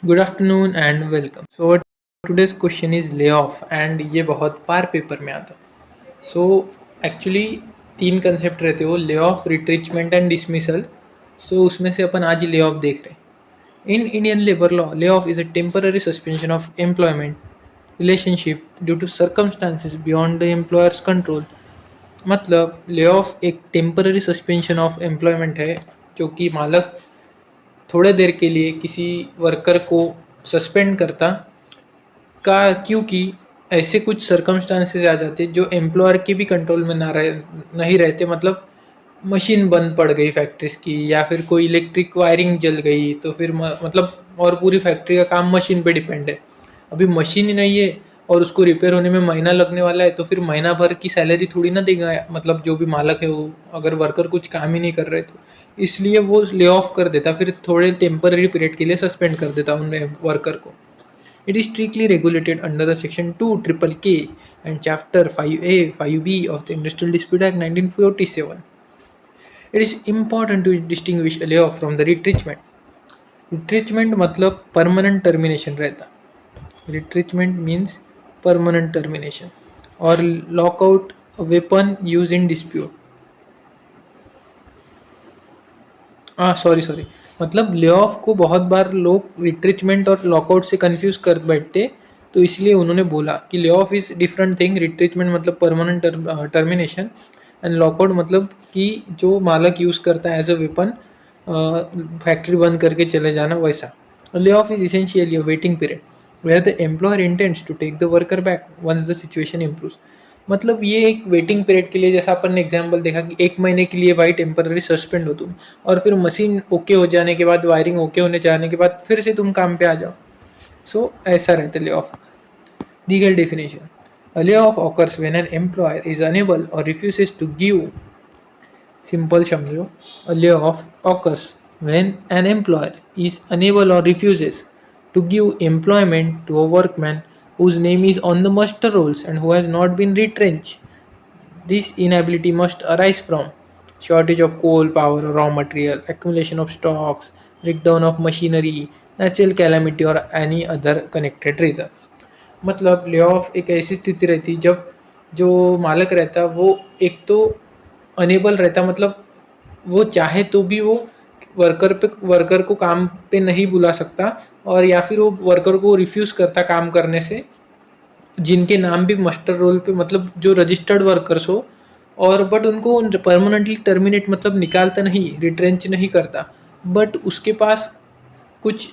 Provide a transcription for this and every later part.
Good afternoon and welcome. So today's question is ले off and ये बहुत बार paper में आता। सो एक्चुअली तीन कंसेप्ट रहते हो, lay off, retrenchment and dismissal. So उसमें से अपन आज ले ऑफ देख रहे हैं। In Indian labour law, lay off is a temporary suspension of employment relationship due to circumstances beyond the employer's control. मतलब ले ऑफ एक टेम्पररी सस्पेंशन ऑफ एम्प्लॉयमेंट है, जो कि मालक थोड़े देर के लिए किसी वर्कर को सस्पेंड करता का, क्योंकि ऐसे कुछ सर्कमस्टांसेस आ जाते जो एम्प्लॉयर के भी कंट्रोल में ना रहे, नहीं रहते। मतलब मशीन बंद पड़ गई फैक्ट्रीज की, या फिर कोई इलेक्ट्रिक वायरिंग जल गई, तो फिर मतलब और पूरी फैक्ट्री का काम मशीन पे डिपेंड है। अभी मशीन ही नहीं है और उसको रिपेयर होने में महीना लगने वाला है, तो फिर महीना भर की सैलरी थोड़ी ना देगा, मतलब जो भी मालक है वो, अगर वर्कर कुछ काम ही नहीं कर रहे तो इसलिए वो ले ऑफ कर देता, फिर थोड़े टेम्पररी पीरियड के लिए सस्पेंड कर देता उन वर्कर को। It is strictly regulated under the Section 2 Triple K and Chapter 5A 5B of the Industrial Dispute Act 1947. It is important to distinguish a layoff from the retrenchment. Retrenchment मतलब permanent termination रहता। Retrenchment means permanent termination और lockout weapon used in dispute। Sorry, मतलब lay of को बहुत बार लोग रिट्रिचमेंट और lockout से confuse कर बैठते, तो इसलिए उन्होंने बोला कि lay off is different thing. Retrenchment मतलब परमानेंट टर्मिनेशन एंड लॉकआउट मतलब कि जो मालक यूज़ करता है एज अ वेपन, फैक्ट्री बंद करके चले जाना, वैसा। Lay off is essentially a waiting period where the employer intends to take the worker back once the situation improves. मतलब ये एक वेटिंग पीरियड के लिए, जैसा अपन ने एग्जांपल देखा कि एक महीने के लिए भाई टेम्पररी सस्पेंड हो तुम, और फिर मशीन ओके हो जाने के बाद, वायरिंग ओके होने जाने के बाद फिर से तुम काम पे आ जाओ। सो ऐसा रहता है lay of. Legal definition: a lay off occurs when an employer is unable और रिफ्यूजेस टू गिव, सिंपल समझो, a layoff occurs when an employer is unable or refuses to give employment to a workman whose name is on the muster rolls and who has not been retrenched. This inability must arise from shortage of coal, power, or raw material, accumulation of stocks, breakdown of machinery, natural calamity, or any other connected reason. मतलब lay of एक ऐसी स्थिति रहती जब जो मालक रहता वो एक तो अनेबल रहता, मतलब वो चाहे तो भी वो वर्कर को काम पे नहीं बुला सकता, और या फिर वो वर्कर को रिफ्यूज़ करता काम करने से, जिनके नाम भी मस्टर रोल पे, मतलब जो रजिस्टर्ड वर्कर्स हो, और बट उनको परमानेंटली टर्मिनेट मतलब निकालता नहीं, रिट्रेंच नहीं करता, बट उसके पास कुछ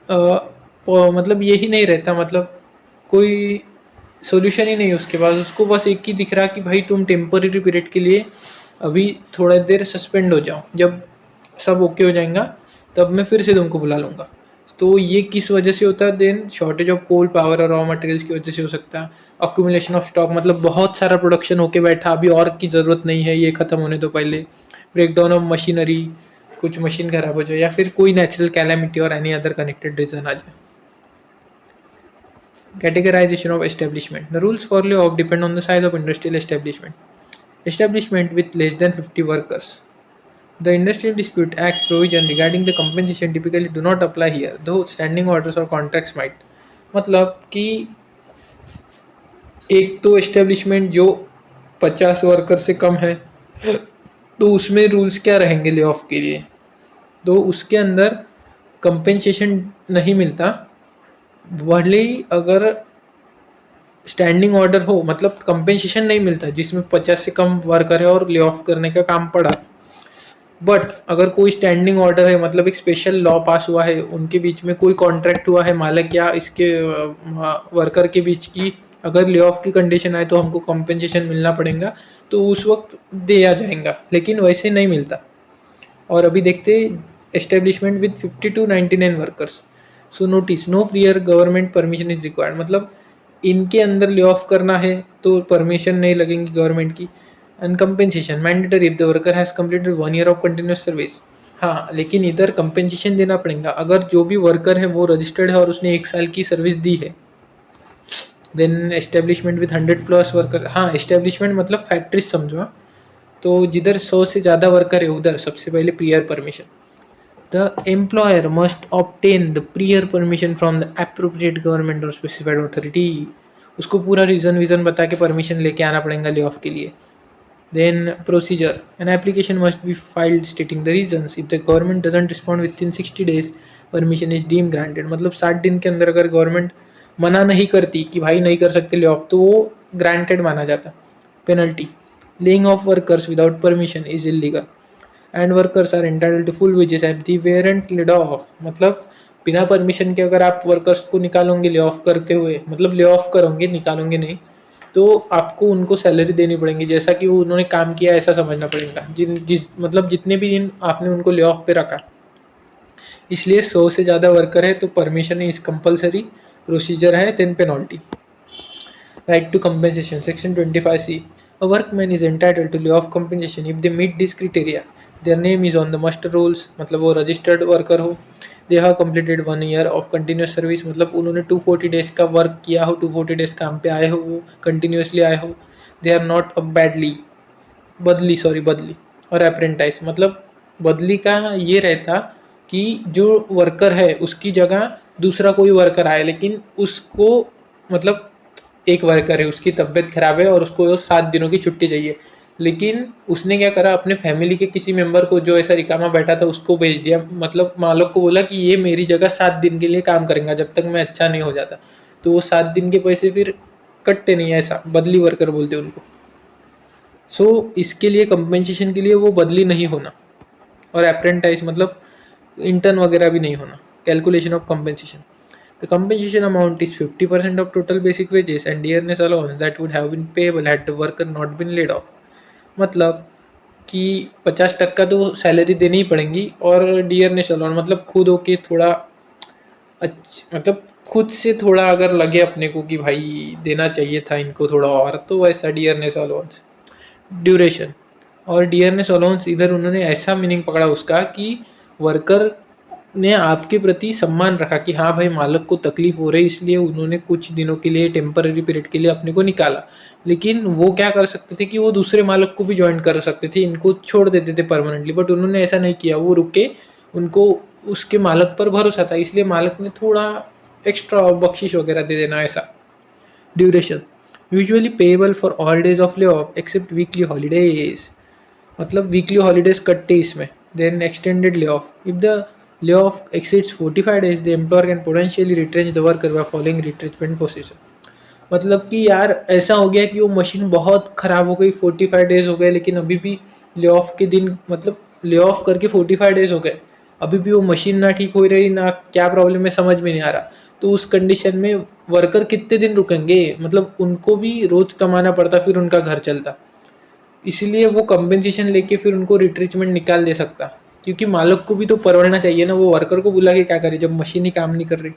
मतलब यही नहीं रहता, मतलब कोई सॉल्यूशन ही नहीं है उसके पास। उसको बस एक ही दिख रहा कि भाई तुम टेम्पररी पीरियड के लिए अभी थोड़ा देर सस्पेंड हो जाओ, जब सब ओके हो जाएगा तब मैं फिर से तुमको बुला लूँगा। तो ये किस वजह से होता है? Then shortage of coal, power और रॉ मटेरियल्स की वजह से हो सकता है। अक्यूमुलेशन ऑफ स्टॉक मतलब बहुत सारा प्रोडक्शन होके बैठा, अभी और की ज़रूरत नहीं है, ये ख़त्म होने तो पहले। ब्रेकडाउन ऑफ मशीनरी, कुछ मशीन खराब हो जाए, या फिर कोई नेचुरल कैलामिटी और एनी अदर कनेक्टेड रीजन आ जाए। Categorization of establishment. The rules for layoff depend on the size of industrial establishment. Establishment with less than 50 workers. The Industrial Dispute Act provision regarding the compensation typically do not apply here, though standing orders or contracts might. मतलब कि एक तो establishment जो 50 worker से कम है, तो उसमें rules क्या रहेंगे ले ऑफ के लिए? तो उसके अंदर कंपेंसेशन नहीं मिलता, भले ही अगर स्टैंडिंग ऑर्डर हो, मतलब कंपेंसेशन नहीं मिलता जिसमें 50 से कम वर्कर है और ले ऑफ करने का काम पड़ा। बट अगर कोई स्टैंडिंग ऑर्डर है, मतलब एक स्पेशल लॉ पास हुआ है, उनके बीच में कोई कॉन्ट्रैक्ट हुआ है मालक या इसके वर्कर के बीच की, अगर ले ऑफ की कंडीशन आए तो हमको कंपेंसेशन मिलना पड़ेगा, तो उस वक्त दिया जाएगा, लेकिन वैसे नहीं मिलता। और अभी देखते establishment with 50 to 99 workers. So notice, no prior government permission is required. मतलब इनके अंदर ले ऑफ करना है तो परमिशन नहीं लगेंगी गवर्नमेंट की। And compensation mandatory if the worker has completed 1 year of continuous service. हाँ, लेकिन इधर कंपेंसेशन देना पड़ेगा अगर जो भी वर्कर है वो रजिस्टर्ड है और उसने 1 साल की सर्विस दी है। Then establishment with 100+ worker. हाँ, एस्टेब्लिशमेंट मतलब फैक्ट्रीज समझो, हाँ। तो जिधर 100 से ज़्यादा वर्कर है उधर सबसे पहले prior permission. The employer must obtain the prior permission from the appropriate government और स्पेसिफाइड अथॉरिटी। उसको पूरा रीज़न वीज़न बता के परमिशन लेके आना पड़ेगा ले ऑफ के लिए। Then procedure. An application must be filed stating the reasons. If the government doesn't respond within 60 days, permission is deemed granted. मतलब 60 दिन के अंदर अगर गवर्नमेंट मना नहीं करती कि भाई नहीं कर सकते ले ऑफ, तो वो ग्रांटेड माना जाता। Penalty, laying off workers without permission is illegal and workers are entitled to full wages at the weren't laid off. मतलब बिना परमिशन के अगर आप वर्कर्स को निकालोगे ले ऑफ करते हुए, मतलब ले ऑफ करोगे, निकालोगे नहीं, तो आपको उनको सैलरी देनी पड़ेगी जैसा कि वो उन्होंने काम किया ऐसा समझना पड़ेगा। मतलब जितने भी दिन आपने उनको ले ऑफ पे रखा, इसलिए 100 से ज़्यादा वर्कर है तो परमिशन इज कंपलसरी, प्रोसीजर है, then penalty. Right to compensation, section 25C। A workman is entitled to lay off compensation if they meet this criteria. Their name is on the muster rolls, मतलब वो registered worker हो। They have completed 1 year of continuous service, मतलब उन्होंने 240 days का work किया हो, 240 days काम पे आए हो, वो कंटिन्यूसली आए हो। दे आर नॉट अ बदली और अप्रेंटाइज, मतलब बदली का ये रहता कि जो वर्कर है उसकी जगह दूसरा कोई वर्कर आए, लेकिन उसको मतलब एक वर्कर है उसकी तबीयत खराब है और उसको 7 दिनों की छुट्टी चाहिए, लेकिन उसने क्या करा, अपने फैमिली के किसी मेंबर को जो ऐसा रिकामा बैठा था उसको भेज दिया, मतलब मालिक को बोला कि ये मेरी जगह 7 दिन के लिए काम करेंगे जब तक मैं अच्छा नहीं हो जाता। तो वो 7 दिन के पैसे फिर कटते नहीं, ऐसा बदली वर्कर बोलते उनको। सो इसके लिए कंपनसेशन के लिए वो बदली नहीं होना, और अप्रेंटाइज मतलब इंटर्न वगैरह भी नहीं होना। Calculation of compensation, the compensation amount is 50% of total basic wages and dearness allowance that would have been payable had the worker not been laid off. मतलब कि 50% तो सैलरी देनी ही पड़ेगी, और डियरनेस अलाउंस मतलब खुद होके थोड़ा मतलब खुद से थोड़ा अगर लगे अपने को कि भाई देना चाहिए था इनको थोड़ा और, तो वैसा डियरनेस अलाउंस। ड्यूरेशन और डियरनेस अलाउंस, इधर उन्होंने ऐसा मीनिंग पकड़ा उसका कि वर्कर ने आपके प्रति सम्मान रखा कि हाँ भाई मालिक को तकलीफ हो रही, इसलिए उन्होंने कुछ दिनों के लिए टेम्पररी पीरियड के लिए अपने को निकाला। लेकिन वो क्या कर सकते थे कि वो दूसरे मालिक को भी ज्वाइन कर सकते थे, इनको छोड़ देते थे परमानेंटली, बट उन्होंने ऐसा नहीं किया, वो रुके, उनको उसके मालिक पर भरोसा था, इसलिए मालिक ने थोड़ा एक्स्ट्रा बख्शिश वगैरह दे देना ऐसा। Duration usually payable for all days of lay off except weekly holidays, मतलब वीकली हॉलीडेज कटते इसमें। Then extended lay off, if the lay off exceeds 45 days the employer can potentially retrench the worker by following retrenchment procedure. मतलब कि यार ऐसा हो गया कि वो मशीन बहुत ख़राब हो गई, 45 डेज हो गए, लेकिन अभी भी ले ऑफ के दिन, मतलब ले ऑफ करके 45 डेज हो गए, अभी भी वो मशीन ना ठीक हो रही, ना क्या प्रॉब्लम है समझ में नहीं आ रहा। तो उस कंडीशन में वर्कर कितने दिन रुकेंगे, मतलब उनको भी रोज कमाना पड़ता, फिर उनका घर चलता। इसीलिए वो कंपेंसेशन लेके फिर उनको रिट्रीचमेंट निकाल दे सकता, क्योंकि मालिक को भी तो परवड़ना चाहिए ना, वो वर्कर को बुला के क्या करे जब मशीन ही काम नहीं कर रही।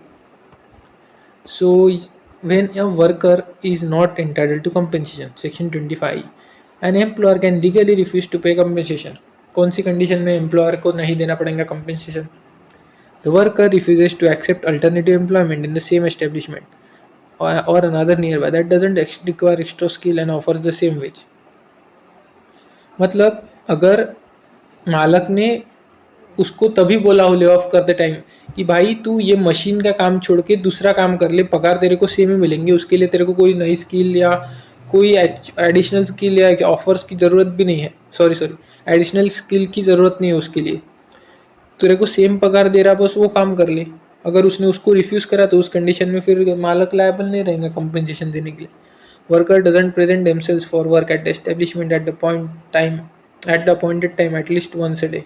सो when a worker is not entitled to compensation, section 25, an employer can legally refuse to pay compensation। कौन सी कंडीशन में एम्प्लॉयर को नहीं देना पड़ेगा compensation? The worker refuses to accept alternative employment in the same establishment or another nearby that doesn't require extra skill and offers the same wage। मतलब अगर मालक ने उसको तभी बोला हो ले ऑफ करते टाइम कि भाई तू ये मशीन का काम छोड़ के दूसरा काम कर ले, पगार तेरे को सेम ही मिलेंगे, उसके लिए तेरे को कोई नई स्किल या कोई एडिशनल स्किल या ऑफर्स की ज़रूरत भी नहीं है, सॉरी एडिशनल स्किल की ज़रूरत नहीं है उसके लिए, तेरे को सेम पगार दे रहा, बस वो काम कर ले। अगर उसने उसको रिफ्यूज़ करा तो उस कंडीशन में फिर मालक लायबल नहीं रहेगा कंपनसेशन देने के लिए। Worker doesn't present themselves for work at the establishment at the appointed time at least once a day.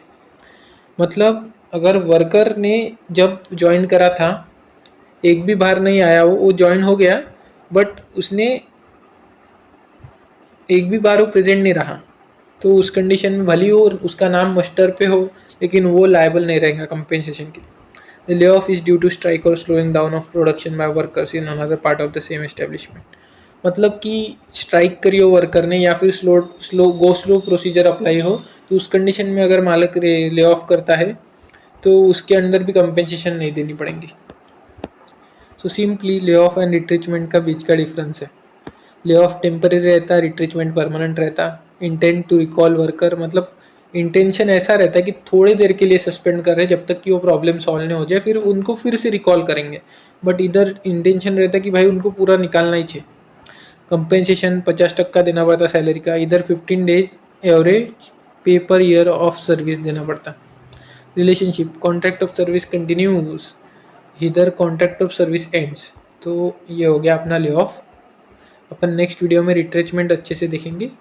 मतलब अगर वर्कर ने जब ज्वाइन करा था एक भी बार नहीं आया, वो ज्वाइन हो गया, बट उसने एक भी बार वो प्रेजेंट नहीं रहा, तो उस कंडीशन में भली हो उसका नाम मस्टर पे हो, लेकिन वो लायबल नहीं रहेगा कंपेंसेशन के लिए। The lay off is due to strike और slowing down of production by workers in another part of the same establishment. मतलब कि स्ट्राइक करी हो वर्कर ने या फिर स्लो प्रोसीजर अप्लाई हो, तो उस कंडीशन में अगर मालिक ले ऑफ करता है तो उसके अंदर भी कंपेंसेशन नहीं देनी पड़ेगी। So simply lay off and retrenchment का बीच का डिफरेंस है। ले ऑफ टेम्पररी रहता, रिट्रीचमेंट परमानेंट रहता। इंटेंट टू रिकॉल वर्कर, मतलब इंटेंशन ऐसा रहता है कि थोड़ी देर के लिए सस्पेंड कर रहे हैं जब तक कि वो प्रॉब्लम सॉल्व नहीं हो जाए, फिर उनको फिर से रिकॉल करेंगे। बट इधर इंटेंशन रहता है कि भाई उनको पूरा निकालना ही चाहिए। कंपेंसेशन 50% देना पड़ता सैलरी का, इधर 15 डेज एवरेज पे पर ईयर ऑफ सर्विस देना पड़ता। Relationship, contract of service continues, इधर कॉन्ट्रैक्ट ऑफ सर्विस एंड्स। तो ये हो गया अपना ले ऑफ। अपन नेक्स्ट वीडियो में रिट्रेचमेंट अच्छे से देखेंगे।